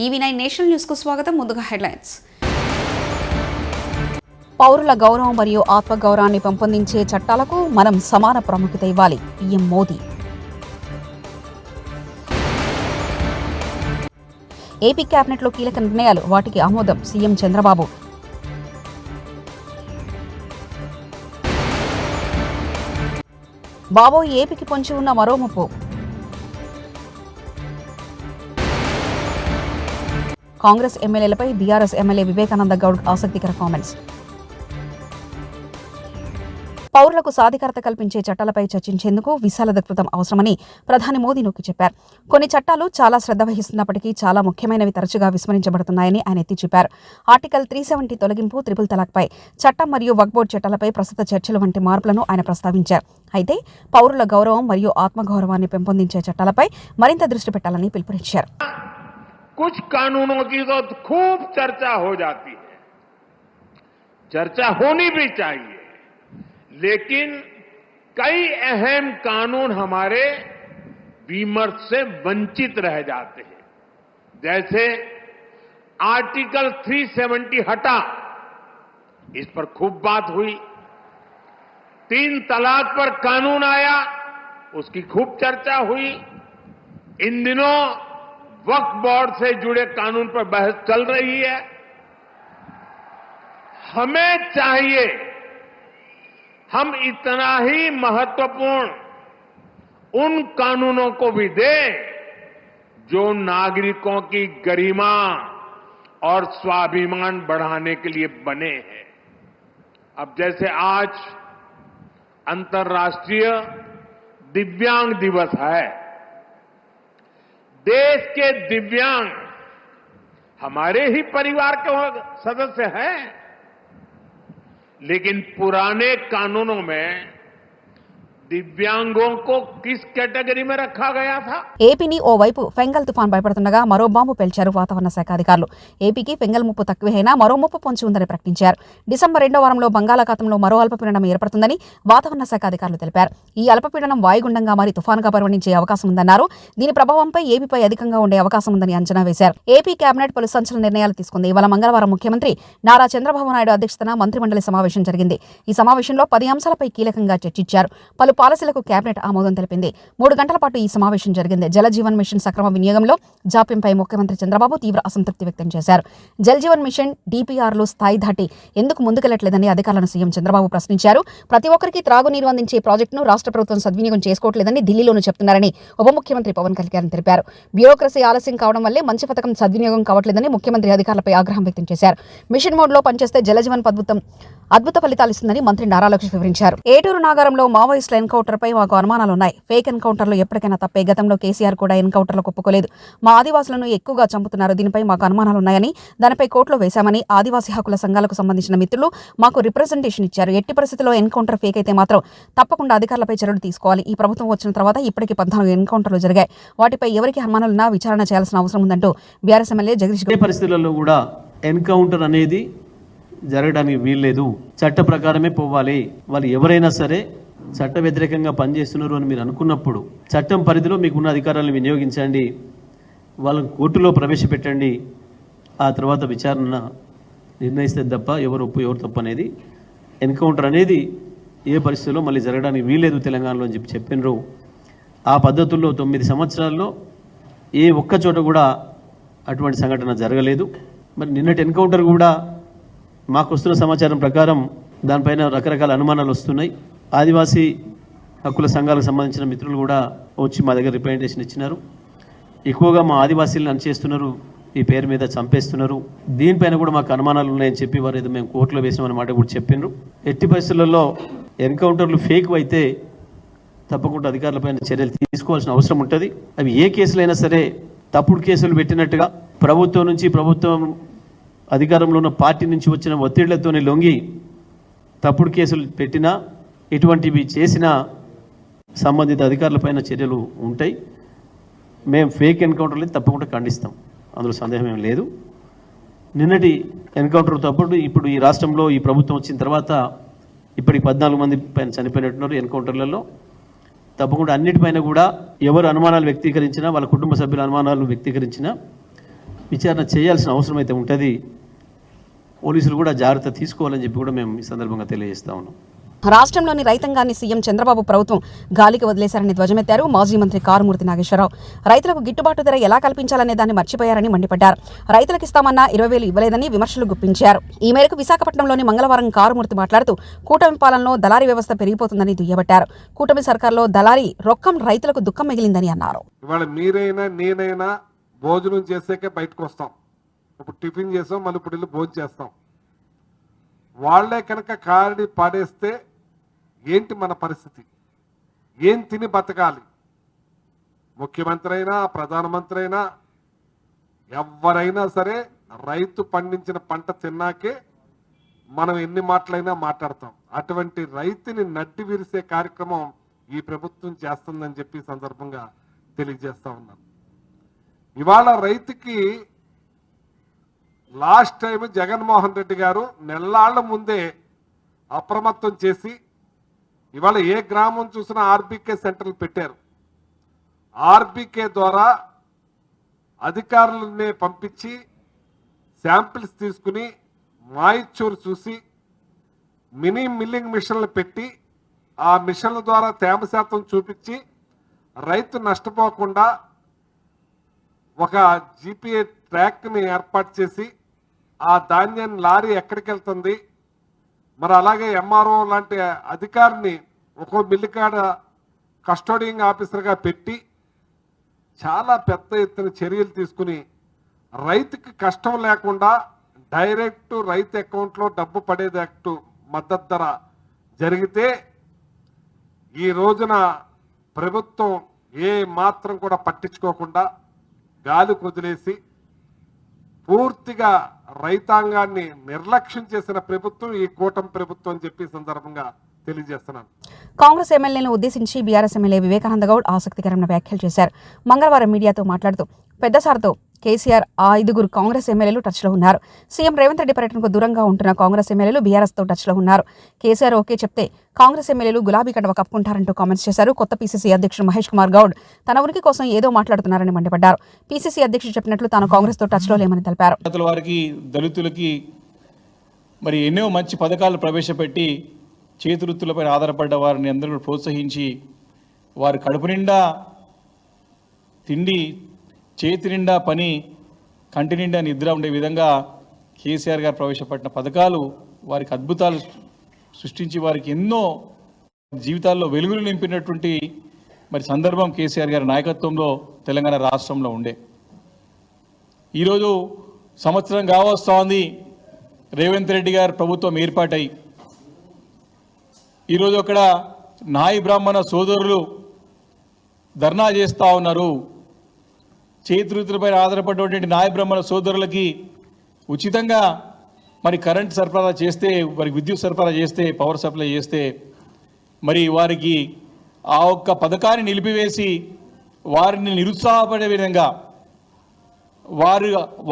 EV9 national news కు స్వాగతం. ముందుగా హెడ్లైన్స్. పౌరుల గౌరవం మరియు ఆత్మగౌరవాన్ని పెంపొందించే చట్టాలకు మనం సమాన ప్రాముఖ్యత ఇవ్వాలి. పీఎం మోదీ. ఏపీ కేబినెట్లో కీలక నిర్ణయాలు, వాటికి ఆమోదం. సీఎం చంద్రబాబు. బాబోయ్, ఏపీకి పొంచి ఉన్న మరో ముప్పు. కాంగ్రెస్ ఎమ్మెల్యేలపై బీఆర్ఎస్ ఎమ్మెల్యే వివేకానంద గౌడ్ ఆసక్తికర కామెంట్స్. పౌరులకు సాధికారత కల్పించే చట్టాలపై చర్చించేందుకు విశాల దృక్పథం అవసరమని ప్రధాని మోదీ నొక్కి చెప్పారు. కొన్ని చట్టాలు చాలా శ్రద్ధ వహిస్తున్నప్పటికీ చాలా ముఖ్యమైనవి తరచుగా విస్మరించబడుతున్నాయని ఆయన ఎత్తి చూపారు. ఆర్టికల్ 370 తొలగింపు, ట్రిపుల్ తలాక్పై చట్టం మరియు వక్ఫ్ బోర్డు చట్టాలపై ప్రస్తుత చర్చలు వంటి మార్పులను ఆయన ప్రస్తావించారు. అయితే పౌరుల గౌరవం మరియు ఆత్మగౌరవాన్ని పెంపొందించే చట్టాలపై మరింత దృష్టి పెట్టాలని పిలుపునిచ్చారు. कुछ कानूनों की तो खूब चर्चा हो जाती है, चर्चा होनी भी चाहिए, लेकिन कई अहम कानून हमारे विमर्श से वंचित रह जाते हैं. जैसे आर्टिकल 370 हटा, इस पर खूब बात हुई. 3 तलाक पर कानून आया, उसकी खूब चर्चा हुई. इन दिनों वक्फ बोर्ड से जुड़े कानून पर बहस चल रही है. हमें चाहिए हम इतना ही महत्वपूर्ण उन कानूनों को भी दें जो नागरिकों की गरिमा और स्वाभिमान बढ़ाने के लिए बने हैं. अब जैसे आज अंतर्राष्ट्रीय दिव्यांग दिवस है, देश के दिव्यांग हमारे ही परिवार के सदस्य हैं, लेकिन पुराने कानूनों में दिव्यांगों को किस కేటగిరీ में रखा गया था? ఏపీని ఓవైపు ఫెంగల్ తుఫాన్ భయపడుతుండగా మరో బాంబు పేల్చారు వాతావరణ శాఖ అధికారులు. ఏపీకి ఫెంగల్ ముప్పు తక్కువేనా మరో ముప్పు పొంచి ఉందని ప్రకటించారు. డిసెంబర్ 2వ వారంలో బంగాళాఖాతంలో మరో అల్పపీడనం ఏర్పడుతుందని వాతావరణ శాఖ అధికారులు తెలిపారు. ఈ అల్పపీడనం వాయుగుండంగా మారి తుఫానుగా పరిగణించే అవకాశం ఉందన్నారు. దీని ప్రభావంపై ఏపీపై అధికంగా ఉండే అవకాశం ఉందని అంచనా వేశారు. ఏపీ కేబినెట్ పలు సంచలన నిర్ణయాలు తీసుకుంది. ఇవాళ మంగళవారం ముఖ్యమంత్రి నారా చంద్రబాబు నాయుడు అధ్యక్షతన మంత్రిమండలి సమావేశం జరిగింది. ఈ సమావేశంలో 10 అంశాలపై కీలకంగా చర్చించారు. పలు పాలసీలకు కేబినెట్ ఆమోదం తెలిపింది. 3 గంటల పాటు ఈ సమావేశం జరిగింది. జల జీవన్ మిషన్ సక్రమ వినియోగంలో జాప్యంపై ముఖ్యమంత్రి చంద్రబాబు తీవ్ర అసంతృప్తి వ్యక్తం చేశారు. జల్ జీవన్ మిషన్ DPRలు స్థాయి దాటి ఎందుకు ముందుకెళ్లట్లేదని అధికారులను సీఎం చంద్రబాబు ప్రశ్నించారు. ప్రతి ఒక్కరికి త్రాగునీరు అందించే ప్రాజెక్టును రాష్ట్ర ప్రభుత్వం సద్వినియోగం చేసుకోవట్లేదని ఢిల్లీలోనూ చెప్తున్నారని ఉప ముఖ్యమంత్రి పవన్ కళ్యాణ్ తెలిపారు. బ్యూరోక్రసీ ఆలస్యం కావడం వల్లే మంచి పథకం సద్వినియోగం కావట్లేదని ముఖ్యమంత్రి అధికారులపై ఆగ్రహం వ్యక్తం చేశారు. మిషన్ మోడ్లో పనిచేస్తే జలజీవన్ అద్భుత ఫలితాలిస్తుందని మంత్రి నారా లోకేష్ వివరించారు. ఏటూరు నాగారంలో మావోయిస్టుల ఎన్కౌంటర్పై మాకు అనుమానాలున్నాయి. ఫేక్ ఎన్కౌంటర్లు ఎప్పటికైనా తప్పే. గతంలో కేసీఆర్ కూడా ఎన్కౌంటర్లకు ఒప్పుకోలేదు. మా ఆదివాసులను ఎక్కువగా చంపుతున్నారు. దీనిపై మాకు అనుమానాలున్నాయని, దానిపై కోర్టులో వేశామని ఆదివాసీ హక్కుల సంఘాలకు సంబంధించిన మిత్రులు మాకు రిప్రజెంటేషన్ ఇచ్చారు. ఎట్టి పరిస్థితుల్లో ఎన్కౌంటర్ ఫేక్ అయితే మాత్రం తప్పకుండా అధికారులపై చర్యలు తీసుకోవాలి. ఈ ప్రభుత్వం వచ్చిన తర్వాత ఇప్పటికీ 14 ఎన్కౌంటర్లు జరిగాయి. వాటిపై ఎవరికి అనుమానాలున్నా విచారణ చేయాల్సిన అవసరం ఉందంటూ బీఆర్ఎస్ ఎమ్మెల్యే జగదీష్ పరిస్థితుల్లో కూడా ఎన్కౌంటర్ అనేది జరగడానికి వీల్లేదు. చట్ట ప్రకారమే పోవాలి. వాళ్ళు ఎవరైనా సరే చట్ట వ్యతిరేకంగా పనిచేస్తున్నారు అని మీరు అనుకున్నప్పుడు చట్టం పరిధిలో మీకున్న అధికారాలను వినియోగించండి, వాళ్ళని కోర్టులో ప్రవేశపెట్టండి. ఆ తర్వాత విచారణ నిర్ణయిస్తే తప్ప ఎవరు ఒప్పు ఎవరు తప్పు అనేది, ఎన్కౌంటర్ అనేది ఏ పరిస్థితుల్లో మళ్ళీ జరగడానికి వీల్లేదు తెలంగాణలో అని చెప్పినారు. ఆ పద్ధతుల్లో 9 సంవత్సరాల్లో ఏ ఒక్క చోట కూడా అటువంటి సంఘటన జరగలేదు. మరి నిన్నటి ఎన్కౌంటర్ కూడా మాకు వస్తున్న సమాచారం ప్రకారం దానిపైన రకరకాల అనుమానాలు వస్తున్నాయి. ఆదివాసీ హక్కుల సంఘాలకు సంబంధించిన మిత్రులు కూడా వచ్చి మా దగ్గర రిప్రజెంటేషన్ ఇచ్చినారు. ఎక్కువగా మా ఆదివాసీలను అణచేస్తున్నారు, ఈ పేరు మీద చంపేస్తున్నారు, దీనిపైన కూడా మాకు అనుమానాలు ఉన్నాయని చెప్పి వారు ఏదో మేము కోర్టులో వేసినామన్న మాట కూడా చెప్పినారు. ఎట్టి పరిస్థితులలో ఎన్కౌంటర్లు ఫేక్ అయితే తప్పకుండా అధికారులపైన చర్యలు తీసుకోవాల్సిన అవసరం ఉంటుంది. అవి ఏ కేసులైనా సరే తప్పుడు కేసులు పెట్టినట్టుగా ప్రభుత్వం నుంచి, ప్రభుత్వం అధికారంలో ఉన్న పార్టీ నుంచి వచ్చిన ఒత్తిళ్లతోనే లొంగి తప్పుడు కేసులు పెట్టినా, ఇటువంటివి చేసినా సంబంధిత అధికారులపైన చర్యలు ఉంటాయి. మేము ఫేక్ ఎన్కౌంటర్లు తప్పకుండా ఖండిస్తాం, అందులో సందేహం ఏం లేదు. నిన్నటి ఎన్కౌంటర్తో పాటు ఇప్పుడు ఈ రాష్ట్రంలో ఈ ప్రభుత్వం వచ్చిన తర్వాత ఇప్పటికి 14 మంది పైన చనిపోయినట్టున్నారు ఎన్కౌంటర్లలో. తప్పకుండా అన్నిటిపైన కూడా ఎవరు అనుమానాలు వ్యక్తీకరించినా, వాళ్ళ కుటుంబ సభ్యుల అనుమానాలు వ్యక్తీకరించినా విచారణ చేయాల్సిన అవసరం అయితే ఉంటుంది. పోలీసులు కూడా జాగ్రత్త తీసుకోవాలని చెప్పి కూడా మేము ఈ సందర్భంగా తెలియజేస్తా ఉన్నాం. రాష్ట్రంలోని రైతాంగాన్ని సీఎం చంద్రబాబు ప్రభుత్వం గాలికి వదిలేశారని ధ్వజమెత్తారు మాజీ మంత్రి కారుమూర్తి నాగేశ్వరరావు. రైతులకు గిట్టుబాటు ధర ఎలా కల్పించాలనే దాన్ని మర్చిపోయారని మండిపడ్డారు. రైతులకు ఇస్తామన్న 20,000 ఇవ్వలేదని విమర్శలు గుప్పించారు. ఈ మేరకు విశాఖపట్నంలోని మంగళవారం కారుమూర్తి మాట్లాడుతూ కూటమి పాలనలో దళారీ వ్యవస్థ పెరిగిపోతుందని దుయ్యబట్టారు. కూటమి సర్కార్లో దళారీ రొక్కం రైతులకు దుఃఖం మిగిలిందని అన్నారు. ఇవాళ మీరైనా నేనైనా భోజనం చేసాకే బయటకు వస్తాం. ఇప్పుడు టిఫిన్ చేసాం, మళ్ళీ ఇప్పుడు వెళ్ళి భోజనం చేస్తాం. వాళ్లే కనుక కారడి పాడేస్తే ఏంటి మన పరిస్థితి? ఏం తిని బతకాలి? ముఖ్యమంత్రి అయినా ప్రధానమంత్రి అయినా ఎవరైనా సరే రైతు పండించిన పంట తిన్నాకే మనం ఎన్ని మాటలైనా మాట్లాడతాం. అటువంటి రైతుని నడ్డి విరిసే కార్యక్రమం ఈ ప్రభుత్వం చేస్తుందని చెప్పి సందర్భంగా తెలియజేస్తా ఉన్నాను. ఇవాళ రైతుకి లాస్ట్ టైం జగన్మోహన్ రెడ్డి గారు నెల్లాళ్ల ముందే అప్రమత్తం చేసి ఇవాళ ఏ గ్రామం చూసినా ఆర్బీకే సెంటర్లు పెట్టారు. ఆర్బీకే ద్వారా అధికారులనే పంపించి శాంపిల్స్ తీసుకుని మాయిచ్చూరు చూసి మినీ మిల్లింగ్ మిషన్లు పెట్టి ఆ మిషన్ల ద్వారా తేమ శాతం చూపించి రైతు నష్టపోకుండా ఒక జీపీఏ ట్రాక్ని ఏర్పాటు చేసి ఆ ధాన్యాన్ని లారీ ఎక్కడికి వెళ్తుంది, మరి అలాగే ఎంఆర్ఓ లాంటి అధికారిని ఒక్కో మిల్లికాడ కస్టోడియింగ్ ఆఫీసర్గా పెట్టి చాలా పెద్ద ఎత్తున చర్యలు తీసుకుని రైతుకి కష్టం లేకుండా డైరెక్ట్ రైతు అకౌంట్లో డబ్బు పడేటట్టు మద్దతు ధర జరిగితే ఈ రోజున ప్రభుత్వం ఏ మాత్రం కూడా పట్టించుకోకుండా గాలి కొదిలేసి పూర్తిగా రైతాంగాన్ని నిర్లక్ష్యం చేసిన ప్రభుత్వం ఈ కూటమి ప్రభుత్వం అని చెప్పి సందర్భంగా తెలియజేస్తున్నాను. కాంగ్రెస్ ఎమ్మెల్యేలను ఉద్దేశించి బీఆర్ఎస్ ఎమ్మెల్యే వివేకానంద గౌడ్ ఆసక్తికరమైన వ్యాఖ్యలు చేశారు. మంగళవారం మీడియాతో మాట్లాడుతూ పెద్దసార్తో కేసీఆర్ 5 కాంగ్రెస్ ఎమ్మెల్యేలు టచ్లో ఉన్నారు. సీఎం రేవంత్ రెడ్డి పర్యటనకు దూరంగా ఉంటున్న కాంగ్రెస్ ఎమ్మెల్యేలు బీఆర్ఎస్తో టచ్లో ఉన్నారు. కేసీఆర్ ఓకే చెప్తే కాంగ్రెస్ ఎమ్మెల్యేలు గులాబీ కండవ కప్పుకుంటారంటూ కామెంట్స్ చేశారు. కొత్త పీసీసీ అధ్యక్షుడు మహేష్ కుమార్ గౌడ్ తన ఉనికి కోసం ఏదో మాట్లాడుతున్నారని మండిపడ్డారు. పీసీసీ అధ్యక్షుడు చెప్పినట్లు తాను కాంగ్రెస్తో టచ్లో లేమని తెలిపారు. వారికి దళితులకి మరి ఎన్నో మంచి పథకాలు ప్రవేశపెట్టి చేతివృత్తులపై ఆధారపడ్డ వారిని అందరూ ప్రోత్సహించి వారి కడుపు నిండా తిండి, చేతి నిండా పని, కంటి నిండా నిద్ర ఉండే విధంగా కేసీఆర్ గారు ప్రవేశపెట్టిన పథకాలు వారికి అద్భుతాలు సృష్టించి వారికి ఎన్నో జీవితాల్లో వెలుగులు నింపినటువంటి మరి సందర్భం కేసీఆర్ గారి నాయకత్వంలో తెలంగాణ రాష్ట్రంలో ఉండే. ఈరోజు సంవత్సరం కావస్తోంది రేవంత్ రెడ్డి గారి ప్రభుత్వం ఏర్పాటై. ఈరోజు అక్కడ నాయి బ్రాహ్మణ సోదరులు ధర్నా చేస్తూ ఉన్నారు. చేతివృత్తులపై ఆధారపడినటువంటి నాయ బ్రాహ్మణ సోదరులకి ఉచితంగా మరి కరెంట్ సరఫరా చేస్తే, వారికి విద్యుత్ సరఫరా చేస్తే, పవర్ సప్లై చేస్తే మరి వారికి ఆ ఒక్క పథకాన్ని నిలిపివేసి వారిని నిరుత్సాహపడే విధంగా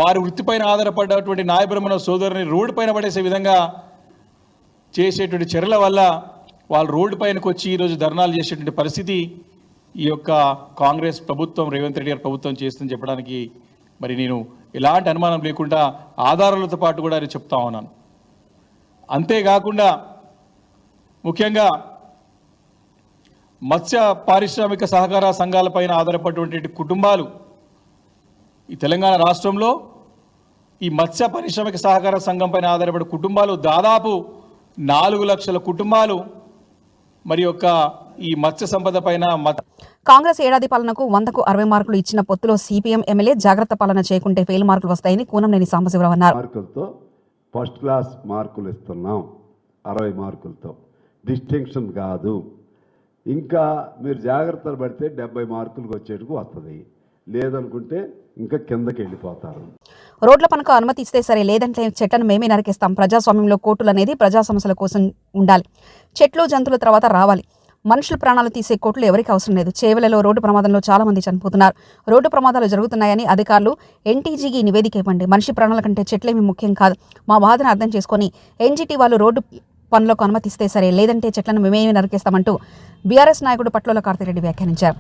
వారి వృత్తిపైన ఆధారపడ్డటువంటి నాయ బ్రాహ్మణ సోదరుని రోడ్డు పైన పడేసే విధంగా చేసేటువంటి చర్యల వల్ల వాళ్ళు రోడ్డు పైనకు వచ్చి ఈరోజు ధర్నాలు చేసేటువంటి పరిస్థితి ఈ యొక్క కాంగ్రెస్ ప్రభుత్వం, రేవంత్ రెడ్డి గారి ప్రభుత్వం చేస్తుందని చెప్పడానికి మరి నేను ఎలాంటి అనుమానం లేకుండా ఆధారాలతో పాటు కూడా చెప్తా ఉన్నాను. అంతేకాకుండా ముఖ్యంగా మత్స్య పారిశ్రామిక సహకార సంఘాలపైన ఆధారపడినటువంటి కుటుంబాలు ఈ తెలంగాణ రాష్ట్రంలో ఈ మత్స్య పారిశ్రామిక సహకార సంఘం పైన ఆధారపడే కుటుంబాలు దాదాపు 4 లక్షల కుటుంబాలు మరి యొక్క ఈ మత్స్య సంపద పైన కాంగ్రెస్ ఏడాది పాలనకు 100కు 60 మార్కులు ఇచ్చిన పొత్తులో సిపిఎం ఎమ్మెల్యే జాగ్రత్త పాలన చేయకుంటే ఫెయిల్ మార్కులు వస్తాయని కూనంనేని సాంబశివరావు అన్నారు. మార్కులతో ఫస్ట్ క్లాస్ మార్కులు ఇస్తున్నాం, 60 మార్కులతో డిస్టింక్షన్ కాదు. ఇంకా మీరు జాగ్రత్తలు పడితే 70 మార్కులకు వచ్చేట్టుకు వస్తుంది, లేదనుకుంటే ఇంకా కిందకి వెళ్ళిపోతారు. రోడ్ల పనుకు అనుమతి ఇస్తే సరే, లేదంటే చెట్లను మేమే నరికేస్తాం. ప్రజాస్వామ్యంలో కోర్టులు అనేది ప్రజా సమస్యల కోసం ఉండాలి. చెట్లు జంతువుల తర్వాత రావాలి. మనుషుల ప్రాణాలు తీసే కోర్టులు ఎవరికి అవసరం లేదు. చేవెలలో రోడ్డు ప్రమాదంలో చాలా మంది చనిపోతున్నారు. రోడ్డు ప్రమాదాలు జరుగుతున్నాయని అధికారులు ఎన్టీజీకి నివేదిక ఇవ్వండి. మనిషి ప్రాణాల కంటే చెట్లేమీ ముఖ్యం కాదు. మా బాధను అర్థం చేసుకొని ఎన్జీటీ వాళ్ళు రోడ్డు పనులకు అనుమతిస్తే సరే, లేదంటే చెట్లను మేమే నరికేస్తామంటూ బీఆర్ఎస్ నాయకుడు పట్లోల కార్తిరెడ్డి వ్యాఖ్యానించారు.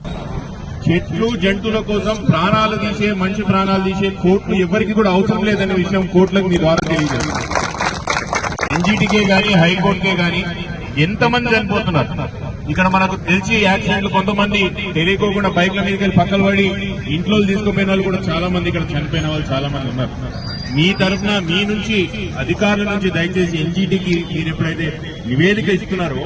చెట్లు జంతువుల కోసం ప్రాణాలు తీసే మంచి ప్రాణాలు తీసే కోర్టులు ఎవరికి కూడా అవసరం లేదనే విషయం కోర్టులకు మీ ద్వారా తెలియజేస్తారు. ఎన్జీటీకే గానీ హైకోర్టుకే గానీ ఎంతమంది చనిపోతున్నారు. ఇక్కడ మనకు తెలిసి యాక్సిడెంట్లు కొంతమంది తెలియకోకుండా బైక్ల మీదకి వెళ్ళి పక్కన పడి ఇంట్లో తీసుకుపోయిన వాళ్ళు కూడా చాలా మంది ఇక్కడ చనిపోయిన వాళ్ళు చాలా మంది ఉన్నారు. మీ తరఫున మీ నుంచి అధికారుల నుంచి దయచేసి ఎన్జీటీకి మీరు ఎప్పుడైతే నివేదిక ఇస్తున్నారో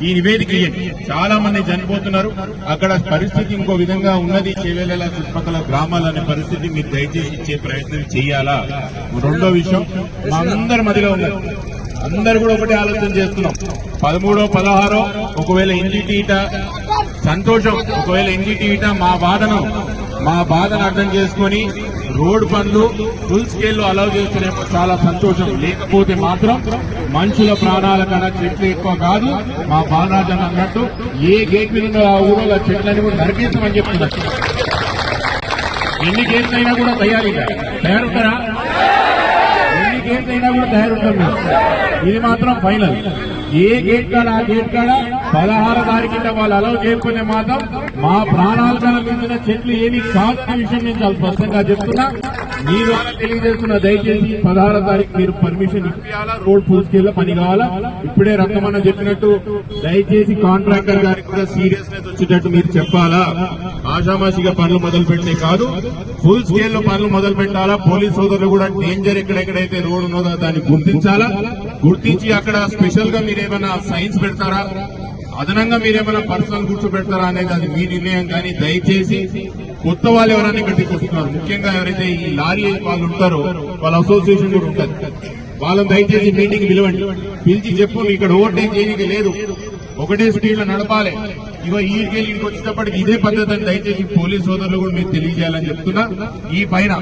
ఈ నివేదిక ఇవ్వండి. చాలా మంది చనిపోతున్నారు. అక్కడ పరిస్థితి ఇంకో విధంగా ఉన్నది. చేవేళ్ల చుట్టుపక్కల గ్రామాలనే పరిస్థితి మీరు దయచేసి ఇచ్చే ప్రయత్నం చేయాలా. రెండో విషయం మా అందరి మధ్యలో ఉన్నారు. అందరు కూడా ఒకటే ఆలోచన చేస్తున్నాం. 13, 16 ఒకవేళ ఎన్జీటీ ఇట సంతోషం. ఒకవేళ ఎన్జీటీ ఇట మా బాధను అర్థం చేసుకుని రోడ్డు పనులు ఫుల్ స్కేల్లో అలౌ చేస్తున్నేమో చాలా సంతోషం. లేకపోతే మాత్రం మనుషుల ప్రాణాల కన్నా చెట్లు ఎక్కువ కాదు. మా బాలరాజన్ అన్నట్టు ఏ గేట్ మీద ఉన్న ఆ ఊళ్ళో చెట్లని కూడా నరికేస్తామని చెప్తున్నారు. ఎన్ని గేట్లు అయినా కూడా తయారుంటారా? ఎన్ని గేట్లు అయినా కూడా తయారుంటాం మేము. ఇది మాత్రం ఫైనల్. ఏ గేట్ కాడ ఆ గేట్ కాడ 16 తారీఖు వాళ్ళు అలౌ చేయకపోతే మాత్రం మా ప్రాణాల కన్నా మించిన చెట్లు ఏమీ కాదనే విషయం నేను చాలా స్పష్టంగా చెప్తున్నా. మీ ద్వారా తెలియజేస్తున్న దయచేసి 16 తారీఖు మీరు పర్మిషన్ ఇప్పియాలా. రోడ్ ఫుల్ స్కేల్ పని కావాలా. ఇప్పుడే రత్నమన్న చెప్పినట్టు దయచేసి కాంట్రాక్టర్ గారికి కూడా సీరియస్నెస్ వచ్చేటట్టు మీరు చెప్పాలా. ఆషామాషిగా పనులు మొదలు పెట్టే కాదు, ఫుల్ స్కేల్ లో పనులు మొదలు పెట్టాలా. పోలీస్ సోదరులు కూడా డేంజర్ ఎక్కడెక్కడైతే రోడ్ ఉన్నదో దాన్ని గుర్తించాలా. గుర్తించి అక్కడ స్పెషల్ గా మీరేమైనా సైన్స్ పెడతారా, అదనంగా మీరేమైనా పర్సనల్ కూర్చోబెడతారా అనేది అది మీ నిర్ణయం. కానీ దయచేసి కొత్త వాళ్ళు ఎవరైనా ఇక్కడికి వస్తున్నారు, ముఖ్యంగా ఎవరైతే ఈ లారీ వాళ్ళు ఉంటారో వాళ్ళ అసోసియేషన్ కూడా ఉంటుంది, వాళ్ళని దయచేసి మీటింగ్ పిలవండి. పిలిచి చెప్పు ఇక్కడ ఓవర్టేక్ చేయడానికి లేదు, ఒకటే స్పీడ్ లో నడపాలి. ఇగో ఈడికి వచ్చేటప్పటికి ఇదే పద్ధతి అని దయచేసి పోలీస్ సోదరులు కూడా మీరు తెలియజేయాలని చెప్తున్నా. ఈ పైన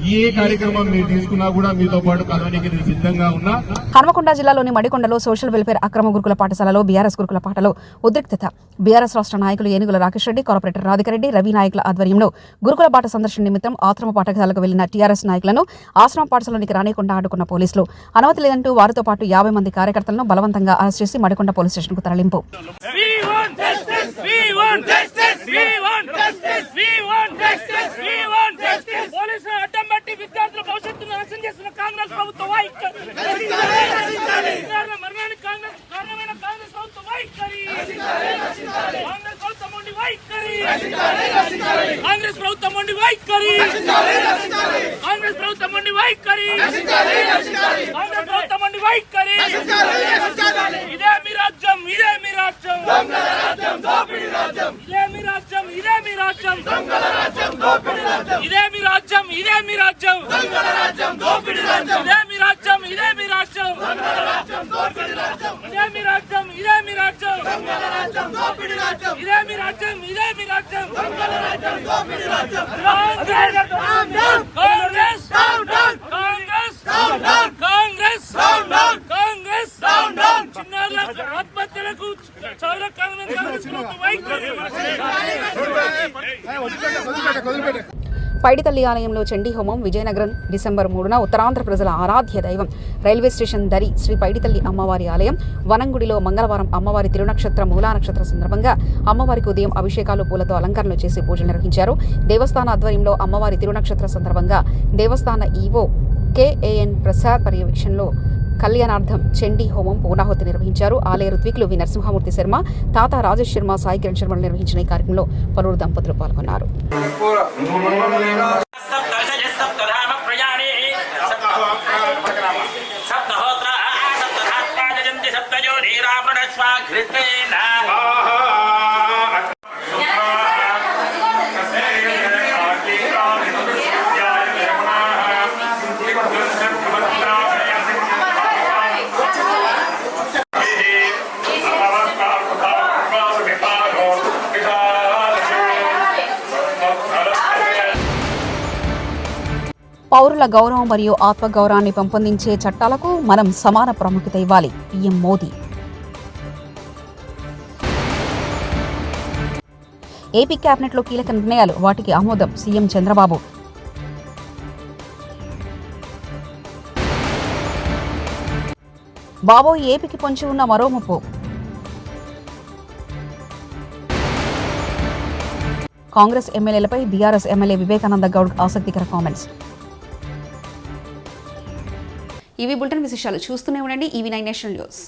ఏ కార్యక్రమం మీరు తీసుకున్నా కూడా మీతో పాటు కలవడానికి నేను సిద్ధంగా ఉన్నా. హన్మకొండ జిల్లాలోని మడికొండలో సోషల్ వెల్ఫేర్ అక్రమ గురుకుల పాఠశాలలో బీఆర్ఎస్ గురుకుల పాఠలో ఉద్రిక్తత. బీఆర్ఎస్ రాష్ట్ర నాయకులు ఏనుగుల రాకేష్ రెడ్డి, కార్పొరేటర్ రాధికారెడ్డి, రవి నాయకుల ఆధ్వర్యంలో గురుకుల పాఠ సందర్శన నిమిత్తం ఆశ్రమ పాఠశాలకు వెళ్లిన టీఆర్ఎస్ నాయకులను ఆశ్రమ పాఠశాలలోనికి రానికుండా అడ్డుకున్న పోలీసులు. అనుమతి లేదంటూ వారితో పాటు 50 మంది కార్యకర్తలను బలవంతంగా అరెస్ట్ చేసి మడికొండ పోలీస్ స్టేషన్కు తరలింపు. విద్యార్థుల భవిష్యత్తును నాశనం చేస్తున్న కాంగ్రెస్ ప్రభుత్వ వైఖరి, మరణానికి కారణమైన కాంగ్రెస్ ప్రభుత్వ వైఖరి, కాంగ్రెస్ ప్రభుత్వం ఉండి వైఖరి, కాంగ్రెస్ ప్రభుత్వం ఉండి వైఖరి, కాంగ్రెస్ ప్రభుత్వం ఉండి వైఖరి, కాంగ్రెస్ ప్రభుత్వం ఉండి వైఖరి. ఇదే మీ రాజ్యం, ఇదే మీ రాజ్యం, ఇదే మీ రాజ్యం, ఇదే మీ రాజ్యం, ఇదే మీ రాజ్యం, ఇదే మీ రాజ్యం, ఇదే మీ రాజ్యం, ఇదే మీ రాజ్యం, ఇదే మీ రాజ్యం, ఇదే మీ రాజ్యం, ఇదే మీ రాజ్యం, ఇదే మీ రాజ్యం. కాంగ్రెస్ కాంగ్రెస్ కాంగ్రెస్ చిన్నారుల ఆత్మహత్యలకు చాలా కాంగ్రెస్ వైఖరి. పైడితల్లి ఆలయంలో చండీ హోమం. విజయనగరం డిసెంబర్ 3న ఉత్తరాంధ్ర ప్రజల ఆరాధ్య దైవం రైల్వే స్టేషన్ దరి శ్రీ పైడితల్లి అమ్మవారి ఆలయం వనంగుడిలో మంగళవారం అమ్మవారి తిరునక్షత్ర మూలా నక్షత్ర సందర్భంగా అమ్మవారికి ఉదయం అభిషేకాలు, పూలతో అలంకరణలు చేసి పూజలు నిర్వహించారు. దేవస్థాన ఆధ్వర్యంలో అమ్మవారి తిరునక్షత్ర సందర్భంగా దేవస్థాన ఈవో KAN ప్రసాద్ పర్యవేక్షణలో కళ్యాణార్థం చండీ హోమం పూర్ణాహుతి నిర్వహించారు. ఆలయ ఋత్వికులు వి నరసింహమూర్తి శర్మ, తాత రాజేష్ శర్మ, సాయి కిరణ్ శర్మలు నిర్వహించిన ఈ కార్యక్రమంలో పలువురు దంపతులు పాల్గొన్నారు. పౌరుల గౌరవం మరియు ఆత్మగౌరవాన్ని పెంపొందించే చట్టాలకు మనం సమాన ప్రాముఖ్యత ఇవ్వాలి. పీఎం మోదీ. ఏపీ కేబినెట్లో కీలక నిర్ణయాలు, వాటికి ఆమోదం. సీఎం చంద్రబాబు. బాబోయ్, ఏపీకి పొంచి ఉన్న మరో ముప్పు. కాంగ్రెస్ ఎమ్మెల్యేలపై బీఆర్ఎస్ ఎమ్మెల్యే వివేకానంద గౌడ్ ఆసక్తికర కామెంట్స్. ఇవి బులెటిన్ విశేషాలు. చూస్తూనే ఉండండి EV9 నేషనల్ న్యూస్.